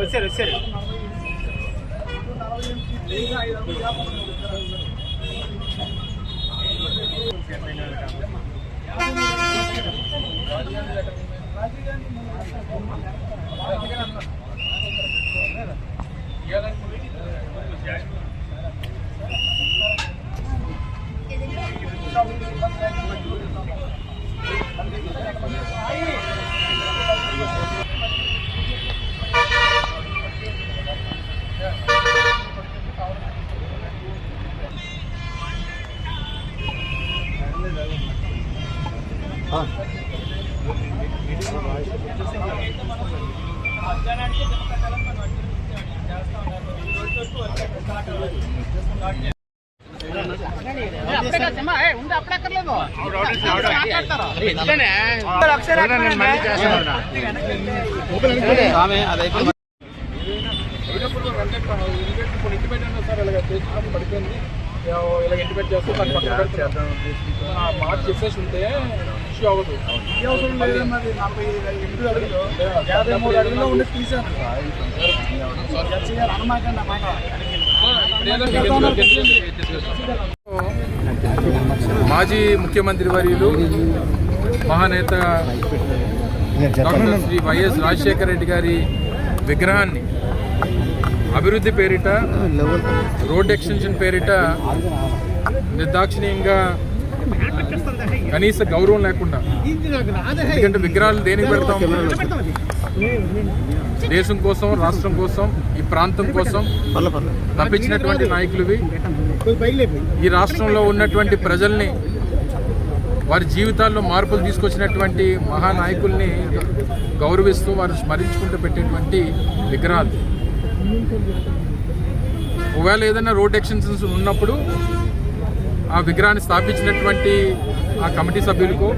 వచ్చారు పడిపోయింది ఇలా ఇంటిమేట్ చేస్తూ దాన్ని పక్కన మాట చెప్పేసి ఉంటే ఇష్యూ అవ్వదు. అవసరం లేదు. 48 అడుగులు 53 అడుగుల్లో ఉండి తీసాను. మాజీ ముఖ్యమంత్రి వర్యులు మహానేత డాక్టర్ శ్రీ వైఎస్ రాజశేఖర రెడ్డి గారి విగ్రహాన్ని అభివృద్ధి పేరిట, రోడ్ ఎక్స్టెన్షన్ పేరిట నిర్దాక్షిణ్యంగా కనీస గౌరవం లేకుండా, ఎందుకంటే విగ్రహాలు దేనికి పెడతాం? దేశం కోసం, రాష్ట్రం కోసం, ఈ ప్రాంతం కోసం తప్పించినటువంటి నాయకులువి. ఈ రాష్ట్రంలో ఉన్నటువంటి ప్రజల్ని, వారి జీవితాల్లో మార్పులు తీసుకొచ్చినటువంటి మహానాయకుల్ని గౌరవిస్తూ వారు స్మరించుకుంటూ పెట్టేటువంటి విగ్రహాలు. ఒకవేళ ఏదైనా రోడ్ ఎక్స్టెన్షన్స్ ఉన్నప్పుడు ఆ విగ్రహాన్ని స్థాపించినటువంటి ఆ కమిటీ సభ్యులకు,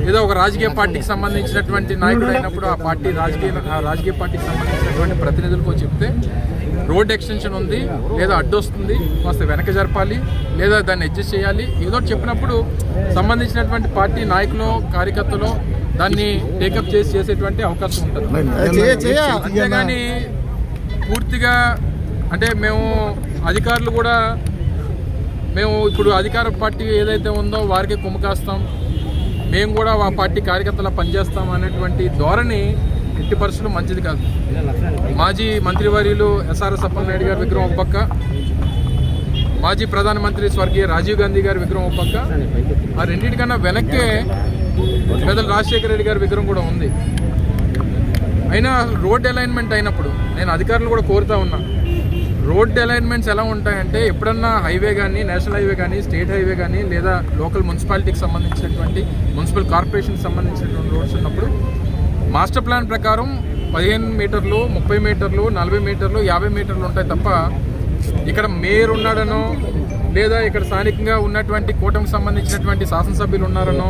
ఏదో ఒక రాజకీయ పార్టీకి సంబంధించినటువంటి నాయకుడు అయినప్పుడు ఆ రాజకీయ పార్టీకి సంబంధించినటువంటి ప్రతినిధులకు చెప్తే రోడ్ ఎక్స్టెన్షన్ ఉంది, లేదా అడ్డొస్తుంది, కాస్త వెనక జరపాలి, లేదా దాన్ని అడ్జస్ట్ చేయాలి, ఏదో చెప్పినప్పుడు సంబంధించినటువంటి పార్టీ నాయకులు, కార్యకర్తలు దాన్ని టేకప్ చేసేటువంటి అవకాశం ఉంటుంది. అంతేగాని పూర్తిగా అంటే మేము అధికారులు కూడా మేము ఇప్పుడు అధికార పార్టీ ఏదైతే ఉందో వారికి కుమ్మకాస్తాం, మేము కూడా ఆ పార్టీ కార్యకర్తలా పనిచేస్తాం అనేటువంటి ధోరణి ఎట్టి పరిస్థితులు మంచిది కాదు. మాజీ మంత్రివర్యులు ఎస్ఆర్ఎస్ అప్పలనాయుడు గారి విగ్రహం ఒక పక్క, మాజీ ప్రధానమంత్రి స్వర్గీయ రాజీవ్ గాంధీ గారి విగ్రహం ఒక పక్క, ఆ రెండింటికన్నా వెనక్కే పెద్దలు రాజశేఖర రెడ్డి గారి విగ్రహం కూడా ఉంది. అయినా రోడ్ అలైన్మెంట్ అయినప్పుడు నేను అధికారులు కూడా కోరుతా ఉన్నా, రోడ్ అలైన్మెంట్స్ ఎలా ఉంటాయంటే ఎప్పుడన్నా హైవే కానీ, నేషనల్ హైవే కానీ, స్టేట్ హైవే కానీ, లేదా లోకల్ మున్సిపాలిటీకి సంబంధించినటువంటి మున్సిపల్ కార్పొరేషన్కి సంబంధించినటువంటి రోడ్స్ ఉన్నప్పుడు మాస్టర్ ప్లాన్ ప్రకారం 15 మీటర్లు, 30 మీటర్లు, 40 మీటర్లు, 50 మీటర్లు ఉంటాయి తప్ప ఇక్కడ మేయర్ ఉన్నాడనో, లేదా ఇక్కడ స్థానికంగా ఉన్నటువంటి కూటమికి సంబంధించినటువంటి శాసనసభ్యులు ఉన్నారనో,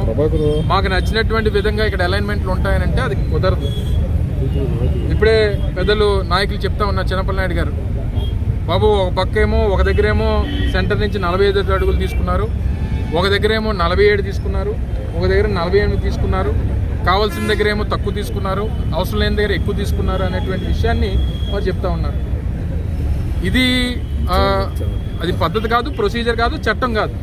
మాకు నచ్చినటువంటి విధంగా ఇక్కడ అలైన్మెంట్లు ఉంటాయనంటే అది కుదరదు. ఇప్పుడే పెద్దలు నాయకులు చెప్తా ఉన్నారు, చిన్నపల్లినాయుడు గారు, బాబు ఒక పక్కేమో ఒక దగ్గరేమో సెంటర్ నుంచి 45 అడుగులు తీసుకున్నారు, ఒక దగ్గరేమో 47 తీసుకున్నారు, ఒక దగ్గర 48 తీసుకున్నారు, కావాల్సిన దగ్గర ఏమో తక్కువ తీసుకున్నారు, అవసరం లేని దగ్గర ఎక్కువ తీసుకున్నారు అనేటువంటి విషయాన్ని వారు చెప్తా ఉన్నారు. ఇది అది పద్ధతి కాదు, ప్రొసీజర్ కాదు, చట్టం కాదు.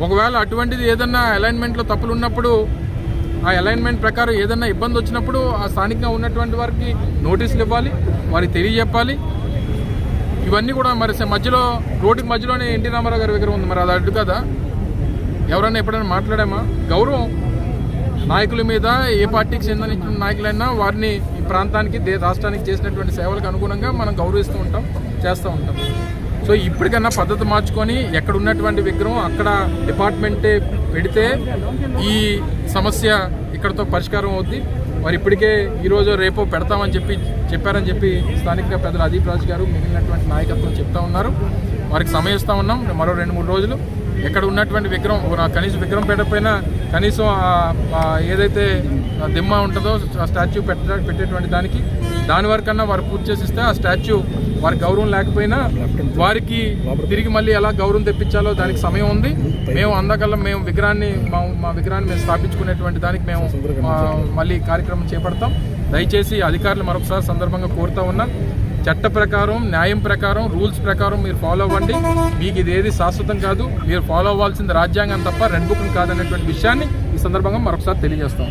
ఒకవేళ అటువంటిది ఏదన్నా అలైన్మెంట్లో తప్పులు ఉన్నప్పుడు ఆ అలైన్మెంట్ ప్రకారం ఏదన్నా ఇబ్బంది వచ్చినప్పుడు ఆ స్థానికంగా ఉన్నటువంటి వారికి నోటీసులు ఇవ్వాలి, వారికి తెలియజెప్పాలి. ఇవన్నీ కూడా మరి మధ్యలో రోడ్డుకి మధ్యలోనే ఎన్టీ రామారావు గారి విగ్రహం ఉంది, మరి అది అడ్డు కదా? ఎవరైనా ఎప్పుడైనా మాట్లాడామా? గౌరవం నాయకుల మీద, ఏ పార్టీకి చెందిన నాయకులైనా వారిని ఈ ప్రాంతానికి, రాష్ట్రానికి చేసినటువంటి సేవలకు అనుగుణంగా మనం గౌరవిస్తూ ఉంటాం, చేస్తూ ఉంటాం. సో ఇప్పటికన్నా పద్ధతి మార్చుకొని ఎక్కడ ఉన్నటువంటి విగ్రహం అక్కడ డిపార్ట్మెంటే పెడితే ఈ సమస్య ఇక్కడతో పరిష్కారం అవుద్ది. మరి ఇప్పటికే ఈరోజు రేపో పెడతామని చెప్పారని చెప్పి స్థానికంగా పెద్దలు అదీప్ రాజు గారు, మిగిలినటువంటి నాయకత్వం చెప్తా ఉన్నారు. వారికి సమయం ఇస్తూ ఉన్నాం, మరో 2-3 రోజులు. ఎక్కడ ఉన్నటువంటి విగ్రహం, కనీసం విగ్రహం పెట్టకపోయినా కనీసం ఏదైతే దిమ్మ ఉంటుందో ఆ స్టాచ్యూ పెట్టేటువంటి దాని వరకన్నా వారు పూర్తి చేసిస్తే ఆ స్టాచ్యూ వారి గౌరవం లేకపోయినా వారికి తిరిగి మళ్ళీ ఎలా గౌరవం తెప్పించాలో దానికి సమయం ఉంది. మేము అందకల్లా మేము మా విగ్రహాన్ని మేము స్థాపించుకునేటువంటి దానికి మేము మళ్ళీ కార్యక్రమం చేపడతాం. దయచేసి అధికారులు మరొకసారి సందర్భంగా కోరుతా ఉన్నా, చట్ట ప్రకారం, న్యాయం ప్రకారం, రూల్స్ ప్రకారం మీరు ఫాలో అవ్వండి. మీకు ఇది ఏది శాశ్వతం కాదు. మీరు ఫాలో అవ్వాల్సింది రాజ్యాంగం తప్ప రెడ్ బుక్ కాదనేటువంటి విషయాన్ని ఈ సందర్భంగా మరొకసారి తెలియజేస్తాం.